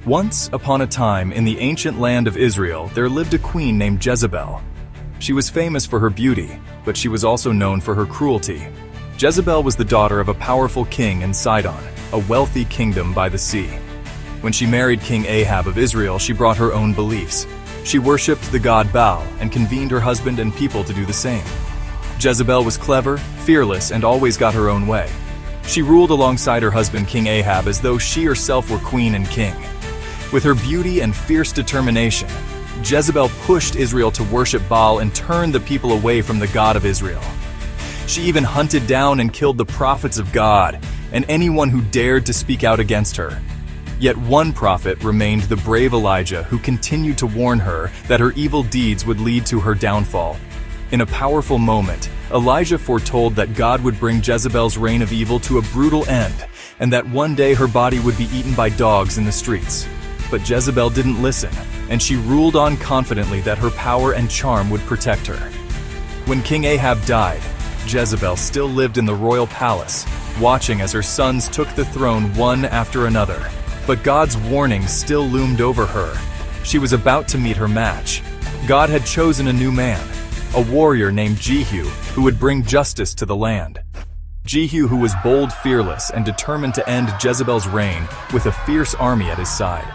Once upon a time in the ancient land of Israel, there lived a queen named Jezebel. She was famous for her beauty, but she was also known for her cruelty. Jezebel was the daughter of a powerful king in Sidon, a wealthy kingdom by the sea. When she married King Ahab of Israel, she brought her own beliefs. She worshipped the god Baal and convened her husband and people to do the same. Jezebel was clever, fearless, and always got her own way. She ruled alongside her husband King Ahab as though she herself were queen and king. With her beauty and fierce determination, Jezebel pushed Israel to worship Baal and turned the people away from the God of Israel. She even hunted down and killed the prophets of God and anyone who dared to speak out against her. Yet one prophet remained, the brave Elijah, who continued to warn her that her evil deeds would lead to her downfall. In a powerful moment, Elijah foretold that God would bring Jezebel's reign of evil to a brutal end, and that one day her body would be eaten by dogs in the streets. But Jezebel didn't listen, and she ruled on confidently that her power and charm would protect her. When King Ahab died, Jezebel still lived in the royal palace, watching as her sons took the throne one after another. But God's warning still loomed over her. She was about to meet her match. God had chosen a new man, a warrior named Jehu, who would bring justice to the land. Jehu, who was bold, fearless, and determined to end Jezebel's reign with a fierce army at his side.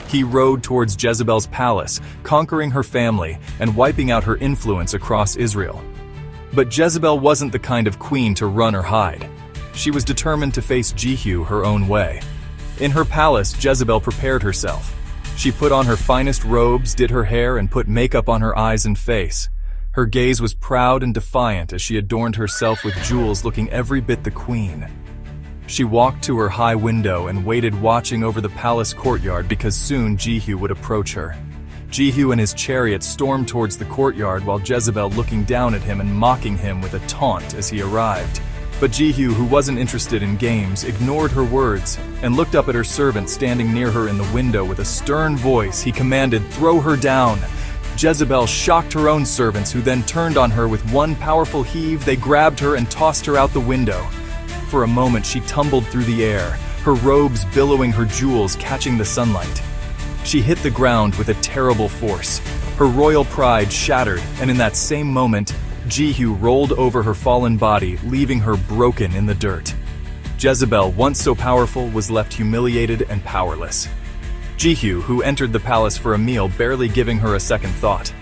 He rode towards Jezebel's palace, conquering her family and wiping out her influence across Israel. But Jezebel wasn't the kind of queen to run or hide. She was determined to face Jehu her own way. In her palace, Jezebel prepared herself. She put on her finest robes, did her hair, and put makeup on her eyes and face. Her gaze was proud and defiant as she adorned herself with jewels, looking every bit the queen. She walked to her high window and waited, watching over the palace courtyard, because soon Jehu would approach her. Jehu and his chariot stormed towards the courtyard, while Jezebel looking down at him and mocking him with a taunt as he arrived. But Jehu, who wasn't interested in games, ignored her words and looked up at her servant standing near her in the window. With a stern voice, he commanded, "Throw her down." Jezebel shocked her own servants, who then turned on her with one powerful heave. They grabbed her and tossed her out the window. For a moment, she tumbled through the air, her robes billowing, her jewels catching the sunlight. She hit the ground with a terrible force. Her royal pride shattered, and in that same moment, Jehu rolled over her fallen body, leaving her broken in the dirt. Jezebel, once so powerful, was left humiliated and powerless. Jehu, who entered the palace for a meal, barely giving her a second thought.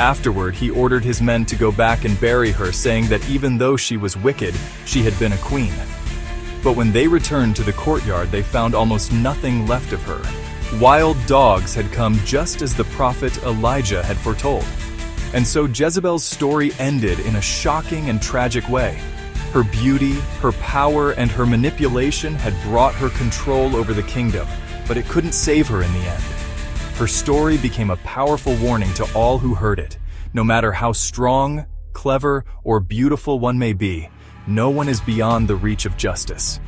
Afterward, he ordered his men to go back and bury her, saying that even though she was wicked, she had been a queen. But when they returned to the courtyard, they found almost nothing left of her. Wild dogs had come just as the prophet Elijah had foretold. And so Jezebel's story ended in a shocking and tragic way. Her beauty, her power, and her manipulation had brought her control over the kingdom, but it couldn't save her in the end. Her story became a powerful warning to all who heard it. No matter how strong, clever, or beautiful one may be, no one is beyond the reach of justice.